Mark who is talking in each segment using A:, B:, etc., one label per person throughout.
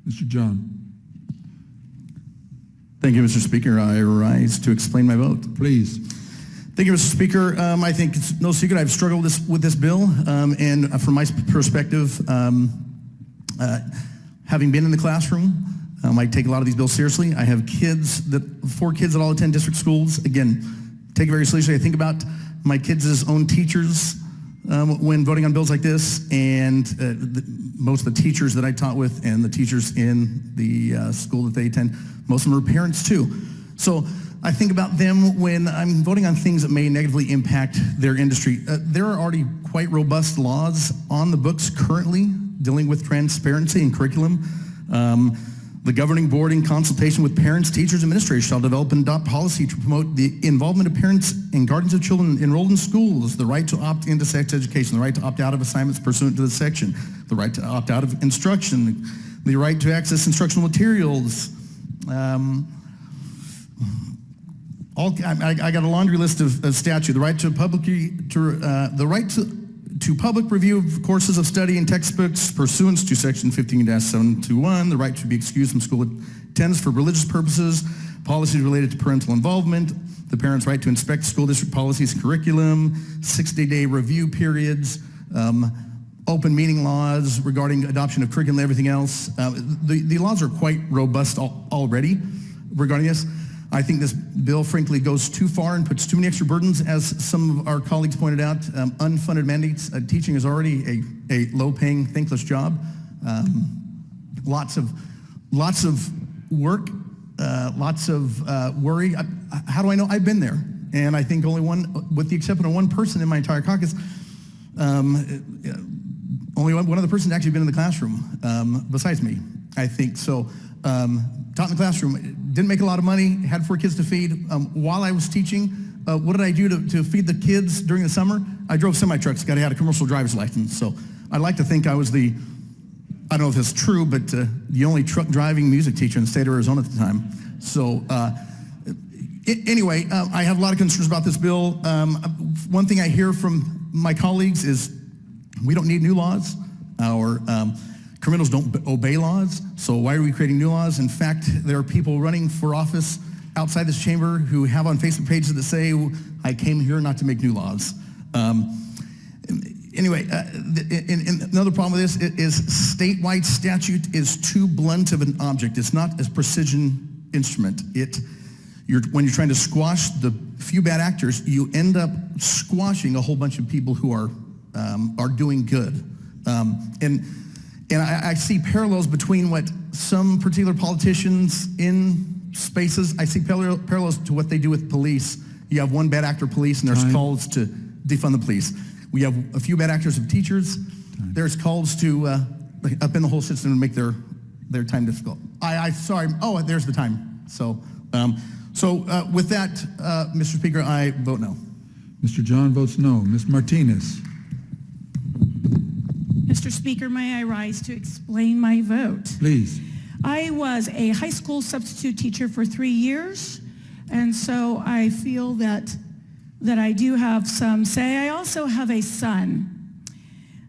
A: Mr. John.
B: Thank you, Mr. Speaker. I rise to explain my vote.
A: Please.
B: Thank you, Mr. Speaker. I think it's no secret I've struggled with this bill, and from my perspective, having been in the classroom, I take a lot of these bills seriously. I have 4 kids that all attend district schools. Again, take it very seriously. I think about my kids' own teachers when voting on bills like this, and most of the teachers that I taught with and the teachers in the school that they attend, most of them are parents too. So I think about them when I'm voting on things that may negatively impact their industry. There are already quite robust laws on the books currently dealing with transparency and curriculum. The governing board, in consultation with parents, teachers, and administrators, shall develop and adopt policy to promote the involvement of parents and guardians of children enrolled in schools, the right to opt into sex education, the right to opt out of assignments pursuant to this section, the right to opt out of instruction, the right to access instructional materials. I got a laundry list of statute. The right to public review of courses of study and textbooks pursuant to section 15-721, the right to be excused from school attendance for religious purposes, policies related to parental involvement, the parent's right to inspect school district policies and curriculum, 60-day review periods, open meeting laws regarding adoption of curriculum and everything else. The laws are quite robust already regarding this. I think this bill, frankly, goes too far and puts too many extra burdens, as some of our colleagues pointed out. Unfunded mandates. Teaching is already a low-paying, thankless job. Lots of work, lots of worry. How do I know? I've been there, and I think only one, with the exception of one person in my entire caucus, only one other person actually been in the classroom besides me, I think. So taught in the classroom, didn't make a lot of money, had 4 kids to feed. While I was teaching, what did I do to feed the kids during the summer? I drove semi-trucks, had a commercial driver's license. So I'd like to think I was I don't know if it's true, but the only truck driving music teacher in the state of Arizona at the time. So anyway, I have a lot of concerns about this bill. One thing I hear from my colleagues is we don't need new laws. Our criminals don't obey laws, so why are we creating new laws? In fact, there are people running for office outside this chamber who have on Facebook pages that say, I came here not to make new laws. Anyway, another problem with this is statewide statute is too blunt of an object. It's not a precision instrument. When you're trying to squash the few bad actors, you end up squashing a whole bunch of people who are doing good. And I see parallels between what some particular politicians in spaces, I see parallels to what they do with police. You have one bad actor police, and there's calls to defund the police. We have a few bad actors of teachers. There's calls to upend the whole system and make their time difficult. Sorry. Oh, there's the time. So with that, Mr. Speaker, I vote no.
A: Mr. John votes no. Ms. Martinez.
C: Mr. Speaker, may I rise to explain my vote?
A: Please.
C: I was a high school substitute teacher for 3 years, and so I feel that I do have some say. I also have a son.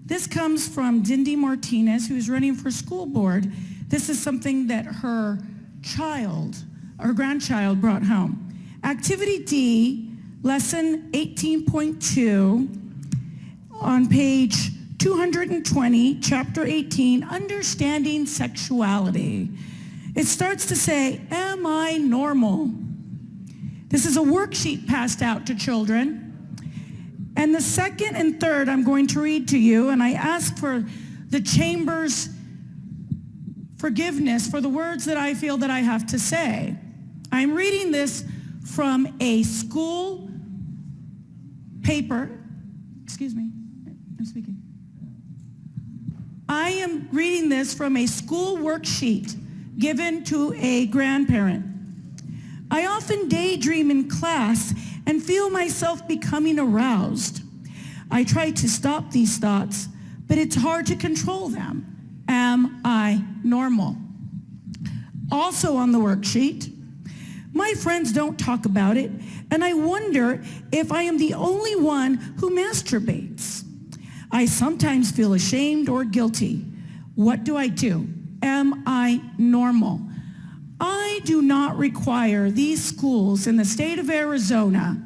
C: This comes from Dindy Martinez, who's running for school board. This is something that her grandchild brought home. Activity D, lesson 18.2, on page 220, chapter 18, understanding sexuality. It starts to say, am I normal? This is a worksheet passed out to children. And the second and third I'm going to read to you, and I ask for the chamber's forgiveness for the words that I feel that I have to say. I'm reading this from a school paper. Excuse me, I'm speaking. I am reading this from a school worksheet given to a grandparent. I often daydream in class and feel myself becoming aroused. I try to stop these thoughts, but it's hard to control them. Am I normal? Also on the worksheet, my friends don't talk about it, and I wonder if I am the only one who masturbates. I sometimes feel ashamed or guilty. What do I do? am I normal? I do not require these schools in the state of Arizona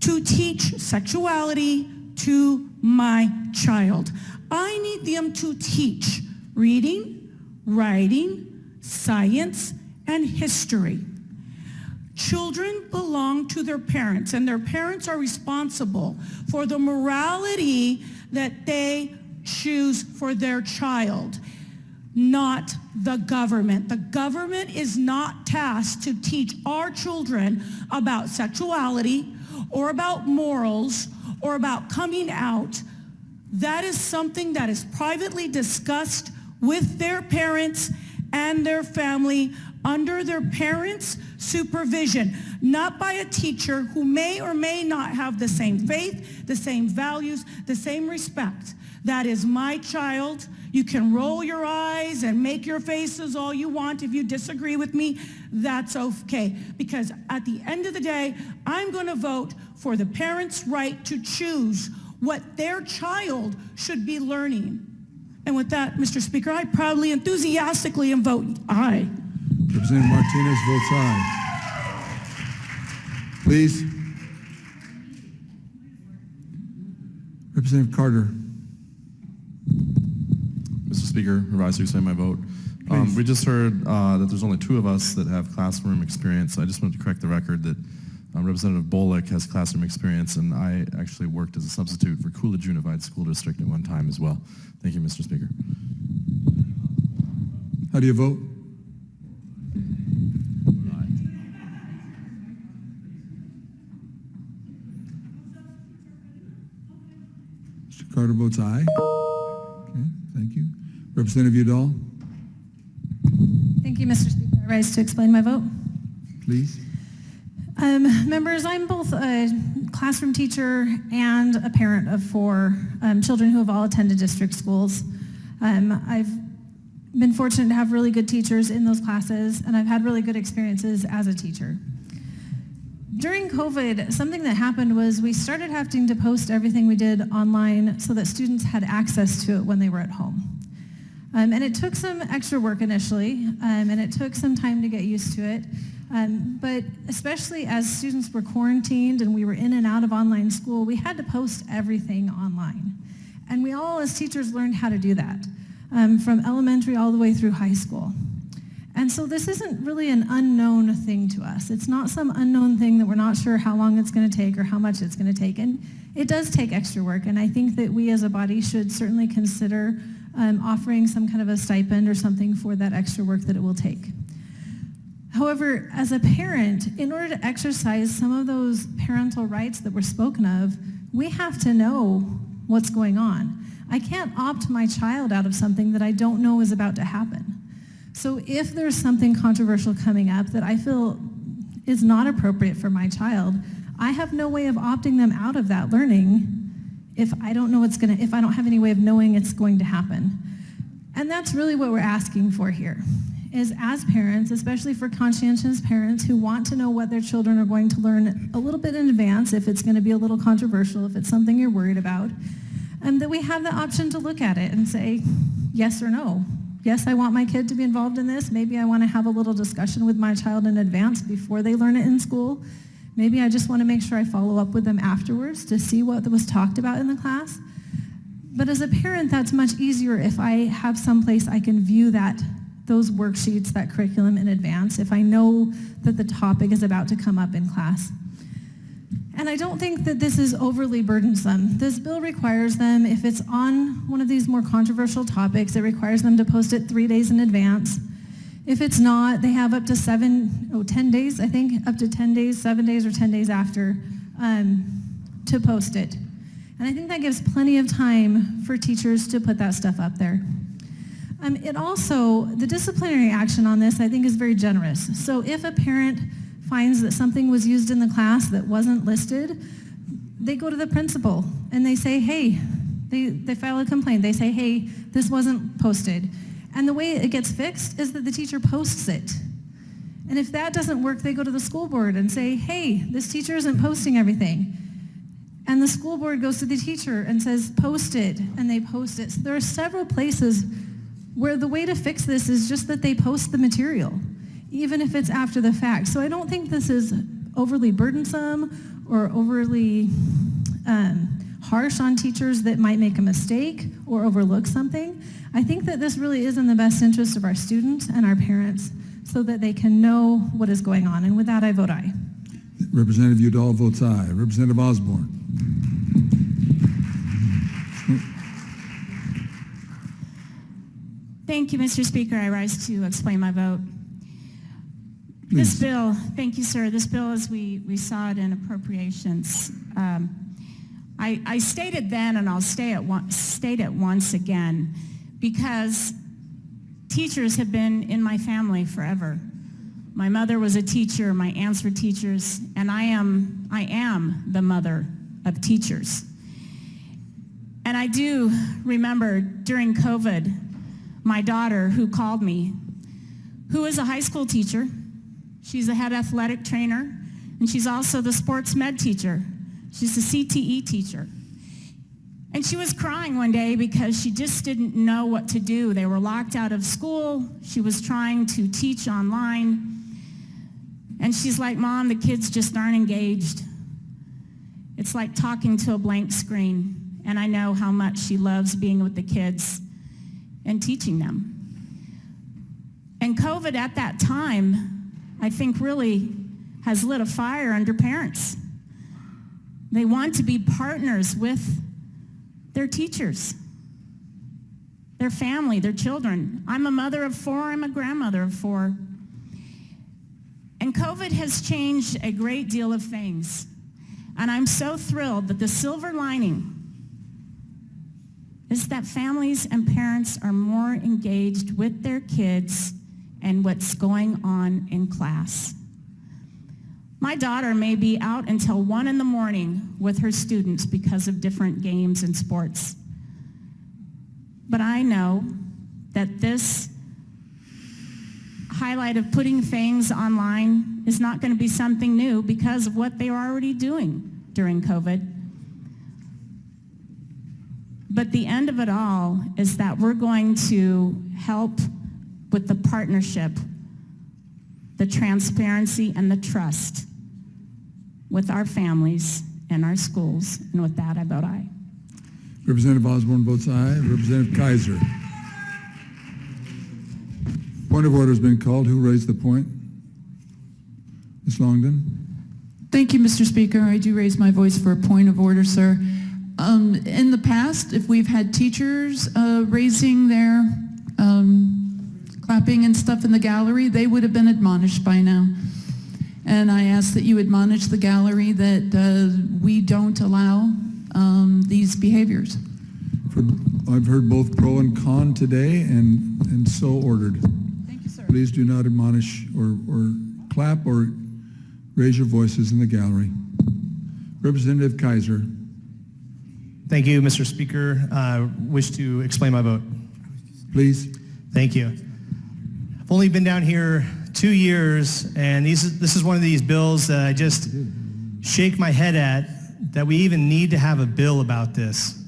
C: to teach sexuality to my child. I need them to teach reading, writing, science, and history. Children belong to their parents, and their parents are responsible for the morality that they choose for their child, not the government. The government is not tasked to teach our children about sexuality or about morals or about coming out. That is something that is privately discussed with their parents and their family under their parents' supervision, not by a teacher who may or may not have the same faith, the same values, the same respect. That is my child. You can roll your eyes and make your faces all you want if you disagree with me. That's okay. Because at the end of the day, I'm going to vote for the parents' right to choose what their child should be learning. And with that, Mr. Speaker, I proudly, enthusiastically vote aye.
A: Representative Martinez votes aye. Please. Representative Carter.
D: Mr. Speaker, I rise to explain my vote. We just heard that there's only 2 of us that have classroom experience. I just wanted to correct the record that Representative Bullock has classroom experience, and I actually worked as a substitute for Coolidge Unified School District at one time as well. Thank you, Mr. Speaker.
A: How do you vote? Mr. Carter votes aye. Okay, thank you. Representative Udall,
E: Thank you, Mr. Speaker. I rise to explain my vote.
A: please.
E: Members, I'm both a classroom teacher and a parent of 4 children who have all attended district schools. I've been fortunate to have really good teachers in those classes, and I've had really good experiences as a teacher. During COVID, something that happened was we started having to post everything we did online so that students had access to it when they were at home. And it took some extra work initially, and it took some time to get used to it. But especially as students were quarantined and we were in and out of online school, we had to post everything online. And we all as teachers learned how to do that, from elementary all the way through high school. And so this isn't really an unknown thing to us. It's not some unknown thing that we're not sure how long it's going to take or how much it's going to take. And it does take extra work, and I think that we as a body should certainly consider offering some kind of a stipend or something for that extra work that it will take. However, as a parent, in order to exercise some of those parental rights that were spoken of, we have to know what's going on. I can't opt my child out of something that I don't know is about to happen. So if there's something controversial coming up that I feel is not appropriate for my child, I have no way of opting them out of that learning if I don't know if I don't have any way of knowing it's going to happen. And that's really what we're asking for here, is as parents, especially for conscientious parents who want to know what their children are going to learn a little bit in advance, if it's going to be a little controversial, if it's something you're worried about, that we have the option to look at it and say yes or no. Yes, I want my kid to be involved in this. Maybe I want to have a little discussion with my child in advance before they learn it in school. Maybe I just want to make sure I follow up with them afterwards to see what was talked about in the class. But as a parent, that's much easier if I have some place I can view those worksheets, that curriculum in advance, if I know that the topic is about to come up in class. And I don't think that this is overly burdensome. This bill requires them, if it's on one of these more controversial topics, it requires them to post it 3 days in advance. If it's not, they have up to 10 days, I think, up to 10 days, 7 days or 10 days after to post it. And I think that gives plenty of time for teachers to put that stuff up there. The disciplinary action on this, I think, is very generous. So if a parent finds that something was used in the class that wasn't listed, they go to the principal and they say, hey, they file a complaint. They say, hey, this wasn't posted. And the way it gets fixed is that the teacher posts it. And if that doesn't work, they go to the school board and say, hey, this teacher isn't posting everything. And the school board goes to the teacher and says, post it, and they post it. So there are several places where the way to fix this is just that they post the material, even if it's after the fact. So I don't think this is overly burdensome or overly harsh on teachers that might make a mistake or overlook something. I think that this really is in the best interest of our students and our parents so that they can know what is going on. And with that, I vote aye.
A: Representative Udall votes aye. Representative Osborne.
F: Thank you, Mr. Speaker. I rise to explain my vote.
A: Please.
F: This bill, thank you, sir. This bill, as we saw it in appropriations, I stated then, and I'll state it once again, because teachers have been in my family forever. My mother was a teacher, my aunts were teachers, and I am the mother of teachers. And I do remember during COVID, my daughter who called me, who is a high school teacher, she's a head athletic trainer, and she's also the sports med teacher. She's a CTE teacher. And she was crying one day because she just didn't know what to do. They were locked out of school. She was trying to teach online. And she's like, Mom, the kids just aren't engaged. It's like talking to a blank screen. And I know how much she loves being with the kids and teaching them. And COVID at that time, I think really has lit a fire under parents. They want to be partners with their teachers, their family, their children. I'm a mother of 4, I'm a grandmother of 4. And COVID has changed a great deal of things. And I'm so thrilled that the silver lining is that families and parents are more engaged with their kids and what's going on in class. My daughter may be out until 1 in the morning with her students because of different games and sports. But I know that this highlight of putting things online is not going to be something new because of what they are already doing during COVID. But the end of it all is that we're going to help with the partnership, the transparency, and the trust with our families and our schools. And with that, I vote aye.
A: Representative Osborne votes aye. Representative Kaiser. Point of order has been called. Who raised the point? Ms. Longden.
G: Thank you, Mr. Speaker. I do raise my voice for a point of order, sir. In the past, if we've had teachers raising their clapping and stuff in the gallery, they would have been admonished by now. And I ask that you admonish the gallery that we don't allow these behaviors.
A: I've heard both pro and con today, and so ordered.
G: Thank you, sir.
A: Please do not admonish or clap or raise your voices in the gallery. Representative Kaiser.
H: Thank you, Mr. Speaker. I wish to explain my vote.
A: Please.
H: Thank you. I've only been down here 2 years, and this is one of these bills that I just shake my head at, that we even need to have a bill about this.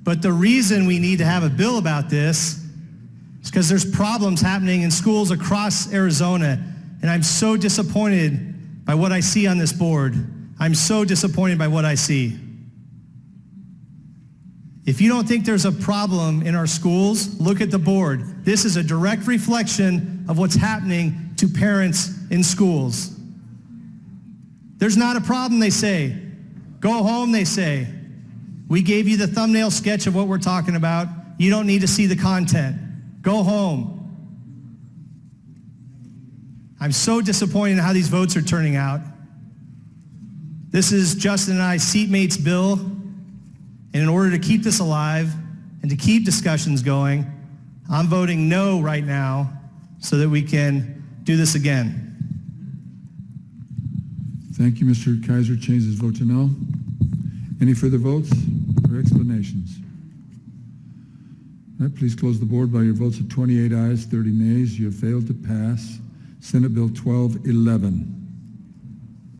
H: But the reason we need to have a bill about this is because there's problems happening in schools across Arizona, and I'm so disappointed by what I see on this board. I'm so disappointed by what I see. If you don't think there's a problem in our schools, look at the board. This is a direct reflection of what's happening to parents in schools. There's not a problem, they say. Go home, they say. We gave you the thumbnail sketch of what we're talking about. You don't need to see the content. Go home. I'm so disappointed in how these votes are turning out. This is Justin and I's seatmates' bill. And in order to keep this alive and to keep discussions going, I'm voting no right now so that we can do this again.
A: Thank you, Mr. Kaiser. Changes his vote to no. Any further votes or explanations? All right, please close the board by your votes of 28 ayes, 30 nays. You have failed to pass Senate Bill 1211.